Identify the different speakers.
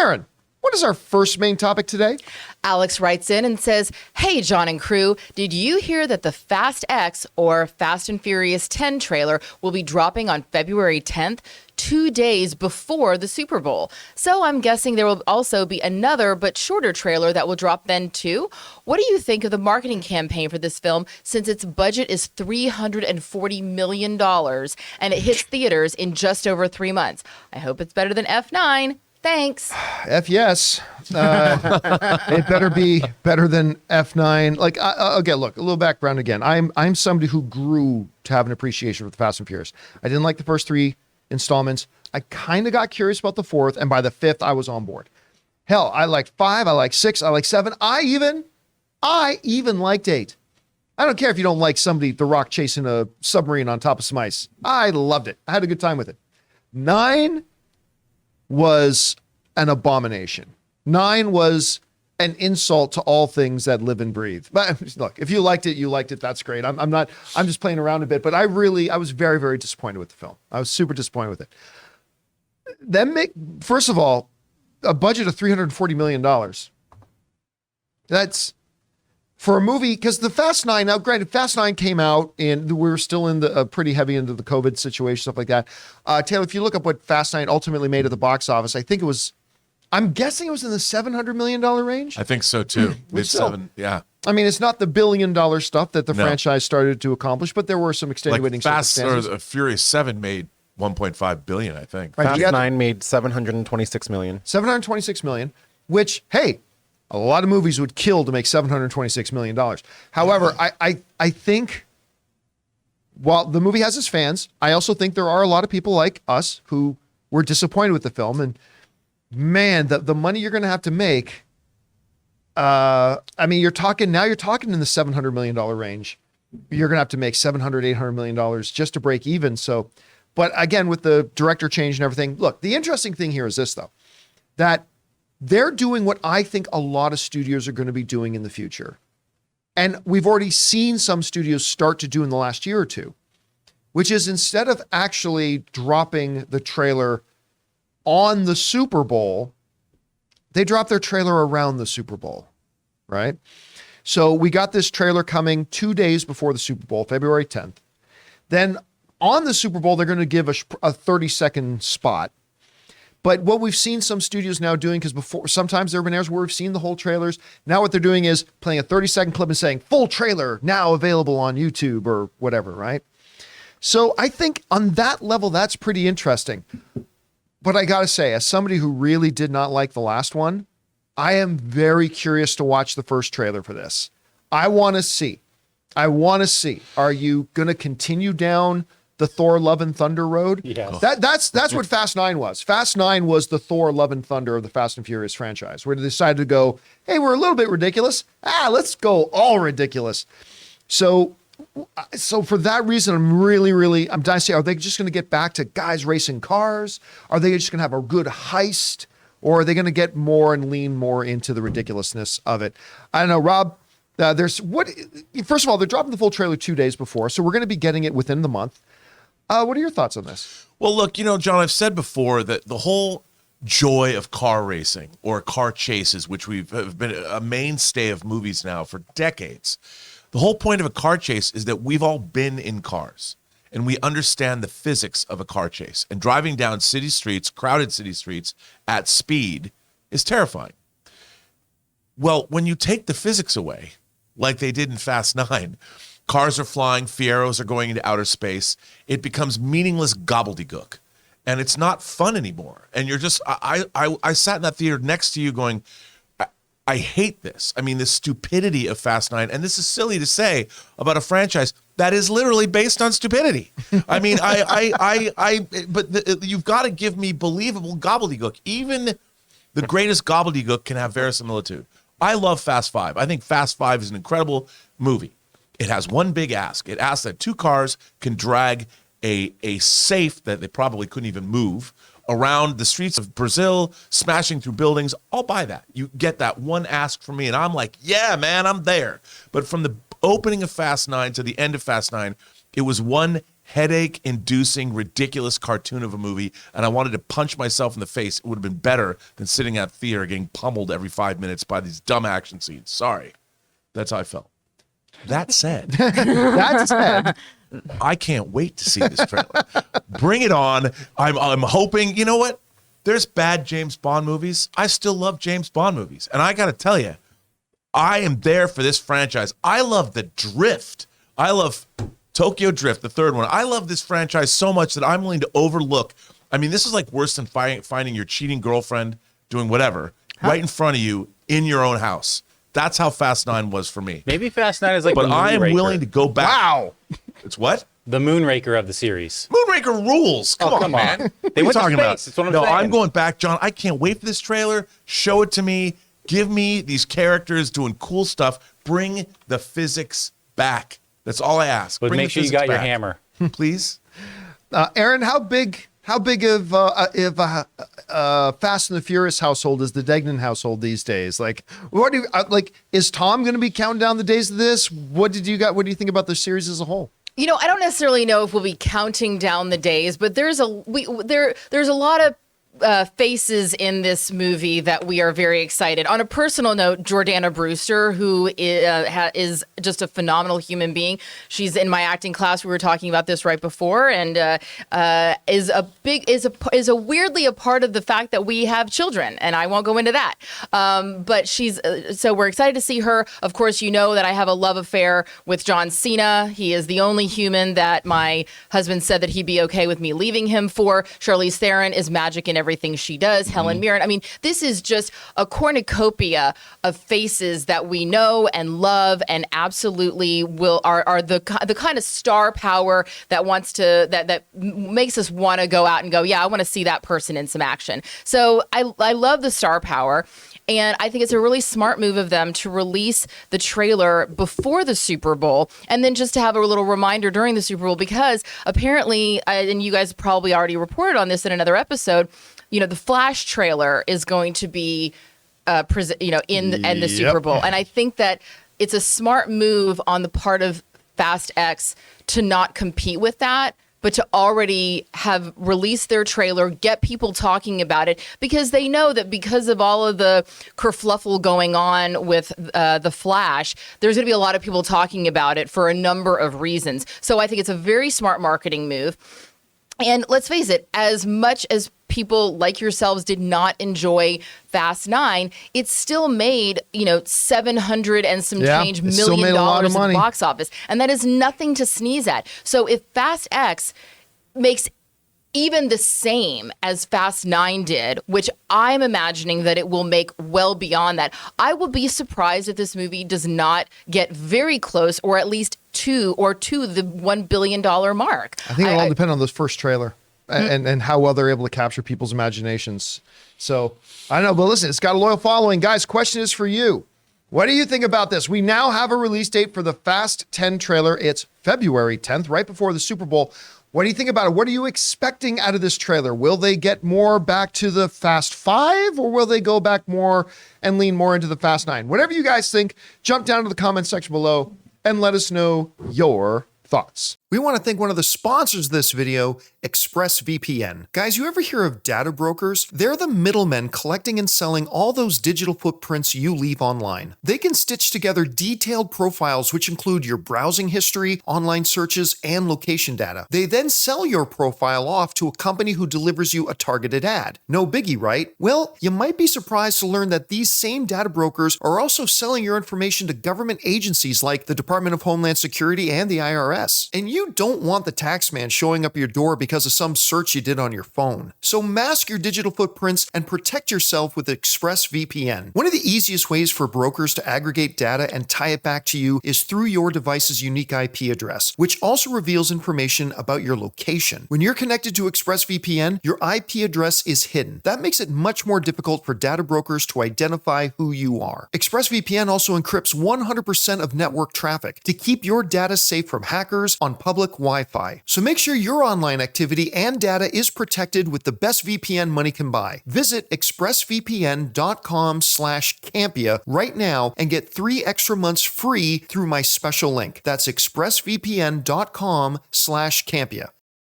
Speaker 1: Karen, what is our first main topic today?
Speaker 2: Alex writes in and says, "Hey, John and crew, did you hear that the Fast X or Fast and Furious 10 trailer will be dropping on February 10th, 2 days before the Super Bowl? So I'm guessing there will also be another but shorter trailer that will drop then too. What do you think of the marketing campaign for this film since its budget is $340 million and it hits theaters in just over 3 months? I hope it's better than F9. Thanks."
Speaker 1: F yes. It better be better than F9. Like, okay, look, a little background again. I'm somebody who grew to have an appreciation for the Fast and Furious. I didn't like the first 3 installments. I kind of got curious about the 4th, and by the 5th, I was on board. Hell, I liked 5, I liked 6, I liked 7. I even liked 8. I don't care if you don't like somebody, The Rock, chasing a submarine on top of some ice. I loved it. I had a good time with it. 9 was an abomination. 9 was an insult to all things that live and breathe. But look, if you liked it, you liked it. That's great. I'm just playing around a bit, but I was very, very disappointed with the film. I was super disappointed with it. First of all, a budget of $340 million. That's for a movie, because the Fast 9, now granted, Fast 9 came out and we were still in the pretty heavy into the COVID situation, stuff like that. Taylor, if you look up what Fast 9 ultimately made at the box office, I'm guessing it was in the $700 million range.
Speaker 3: I think so too. Mid-7, yeah.
Speaker 1: I mean, it's not the $1 billion stuff that the franchise started to accomplish, but there were some extenuating circumstances.
Speaker 3: Fast or Furious 7 made $1.5 billion, I think.
Speaker 1: Right,
Speaker 4: Fast 9 made $726 million.
Speaker 1: $726 million, which, hey, a lot of movies would kill to make $726 million. However, I think while the movie has its fans, I also think there are a lot of people like us who were disappointed with the film. And man, the money you're going to have to make, I mean, you're talking in the $700 million range. You're going to have to make $700, $800 million just to break even. So, but again, with the director change and everything, look, the interesting thing here is this, though, that they're doing what I think a lot of studios are going to be doing in the future. And we've already seen some studios start to do in the last year or two, which is instead of actually dropping the trailer on the Super Bowl, they drop their trailer around the Super Bowl, right? So we got this trailer coming 2 days before the Super Bowl, February 10th. Then on the Super Bowl, they're going to give a 30-second spot. But what we've seen some studios now doing, because before sometimes there have been areas where we've seen the whole trailers. Now what they're doing is playing a 30-second clip and saying, full trailer now available on YouTube or whatever, right? So I think on that level, that's pretty interesting. But I got to say, as somebody who really did not like the last one, I am very curious to watch the first trailer for this. I want to see, are you going to continue down the Thor Love and Thunder road?
Speaker 4: Yes.
Speaker 1: That's what Fast 9 was. Fast 9 was the Thor Love and Thunder of the Fast and Furious franchise, where they decided to go, hey, we're a little bit ridiculous. Let's go all ridiculous. So for that reason, I'm dying to say, are they just going to get back to guys racing cars? Are they just going to have a good heist? Or are they going to get more and lean more into the ridiculousness of it? I don't know, Rob. First of all, they're dropping the full trailer 2 days before, so we're going to be getting it within the month. What are your thoughts on this?
Speaker 3: Well, look, John, I've said before that the whole joy of car racing or car chases, which have been a mainstay of movies now for decades, the whole point of a car chase is that we've all been in cars and we understand the physics of a car chase. And driving down city streets, crowded city streets at speed is terrifying. Well, when you take the physics away, like they did in Fast 9, cars are flying, Fieros are going into outer space, it becomes meaningless gobbledygook. And it's not fun anymore. And you're just, I sat in that theater next to you going, I hate this. I mean, the stupidity of Fast 9, and this is silly to say about a franchise that is literally based on stupidity. I mean, but you've got to give me believable gobbledygook. Even the greatest gobbledygook can have verisimilitude. I love Fast 5. I think Fast 5 is an incredible movie. It has one big ask. It asks that 2 cars can drag a safe that they probably couldn't even move around the streets of Brazil, smashing through buildings. I'll buy that. You get that one ask from me, and I'm like, yeah, man, I'm there. But from the opening of Fast 9 to the end of Fast 9, it was one headache-inducing, ridiculous cartoon of a movie, and I wanted to punch myself in the face, it would have been better than sitting at theater getting pummeled every 5 minutes by these dumb action scenes. Sorry. That's how I felt. That said, I can't wait to see this trailer. Bring it on. I'm hoping, you know what? There's bad James Bond movies. I still love James Bond movies. And I got to tell you, I am there for this franchise. I love The Drift. I love Tokyo Drift, the third one. I love this franchise so much that I'm willing to overlook. I mean, this is like worse than finding your cheating girlfriend doing whatever right in front of you in your own house. That's how Fast 9 was for me.
Speaker 5: Maybe Fast 9 is like
Speaker 3: But
Speaker 5: the
Speaker 3: I am
Speaker 5: Moonraker.
Speaker 3: willing to go back.
Speaker 1: Wow.
Speaker 3: It's what?
Speaker 5: The Moonraker of the series.
Speaker 3: Moonraker rules. Come on,
Speaker 5: come
Speaker 3: man.
Speaker 5: on.
Speaker 3: What
Speaker 5: They
Speaker 3: are you
Speaker 5: went to
Speaker 3: talking
Speaker 5: space.
Speaker 3: about?
Speaker 5: That's what I'm
Speaker 3: no,
Speaker 5: saying.
Speaker 3: I'm going back, John. I can't wait for this trailer. Show it to me. Give me these characters doing cool stuff. Bring the physics back. That's all I ask.
Speaker 5: But
Speaker 3: Bring
Speaker 5: make
Speaker 3: the
Speaker 5: sure you
Speaker 3: physics
Speaker 5: got your
Speaker 3: back.
Speaker 5: hammer.
Speaker 3: Please.
Speaker 1: Aaron, how big of Fast and the Furious household is the Degnan household these days? Like, what do you, is Tom going to be counting down the days of this? What do you think about the series as a whole?
Speaker 2: You know, I don't necessarily know if we'll be counting down the days, but there's a lot of faces in this movie that we are very excited. On a personal note, Jordana Brewster, who is just a phenomenal human being. She's in my acting class. We were talking about this right before, and is a weirdly a part of the fact that we have children, and I won't go into that. But she's so we're excited to see her. Of course, you know that I have a love affair with John Cena. He is the only human that my husband said that he'd be okay with me leaving him for. Charlize Theron is magic in everything she does. Helen Mirren. I mean, this is just a cornucopia of faces that we know and love, and absolutely are the kind of star power that wants to that makes us want to go out and go, yeah, I want to see that person in some action. So I love the star power. And I think it's a really smart move of them to release the trailer before the Super Bowl, and then just to have a little reminder during the Super Bowl, because apparently, and you guys probably already reported on this in another episode, you know, the Flash trailer is going to be, in the Super Bowl. And I think that it's a smart move on the part of Fast X to not compete with that, but to already have released their trailer, get people talking about it, because they know that because of all of the kerfluffle going on with the Flash, there's going to be a lot of people talking about it for a number of reasons. So I think it's a very smart marketing move. And let's face it, as much as people like yourselves did not enjoy Fast 9, it still made, 700 and some change
Speaker 1: it still
Speaker 2: $1
Speaker 1: made a lot of
Speaker 2: million at
Speaker 1: money.
Speaker 2: the box office. And that is nothing to sneeze at. So if Fast X makes even the same as Fast 9 did, which I'm imagining that it will make well beyond that, I will be surprised if this movie does not get very close, or at least to the $1 billion mark.
Speaker 1: I think it'll all depend on this first trailer and how well they're able to capture people's imaginations. So I don't know, but listen, it's got a loyal following. Guys, question is for you. What do you think about this? We now have a release date for the Fast 10 trailer. It's February 10th, right before the Super Bowl. What do you think about it? What are you expecting out of this trailer? Will they get more back to the Fast 5, or will they go back more and lean more into the Fast 9? Whatever you guys think, jump down to the comments section below and let us know your thoughts. We want to thank one of the sponsors of this video, ExpressVPN. Guys, you ever hear of data brokers? They're the middlemen collecting and selling all those digital footprints you leave online. They can stitch together detailed profiles which include your browsing history, online searches, and location data. They then sell your profile off to a company who delivers you a targeted ad. No biggie, right? Well, you might be surprised to learn that these same data brokers are also selling your information to government agencies like the Department of Homeland Security and the IRS. And you don't want the tax man showing up your door because of some search you did on your phone. So mask your digital footprints and protect yourself with ExpressVPN. One of the easiest ways for brokers to aggregate data and tie it back to you is through your device's unique IP address, which also reveals information about your location. When you're connected to ExpressVPN, your IP address is hidden. That makes it much more difficult for data brokers to identify who you are. ExpressVPN also encrypts 100% of network traffic to keep your data safe from hackers on public public Wi-Fi. So make sure your online activity and data is protected with the best VPN money can buy. Visit expressvpn.com/Campea right now and get 3 extra months free through my special link. That's expressvpn.com/Campea.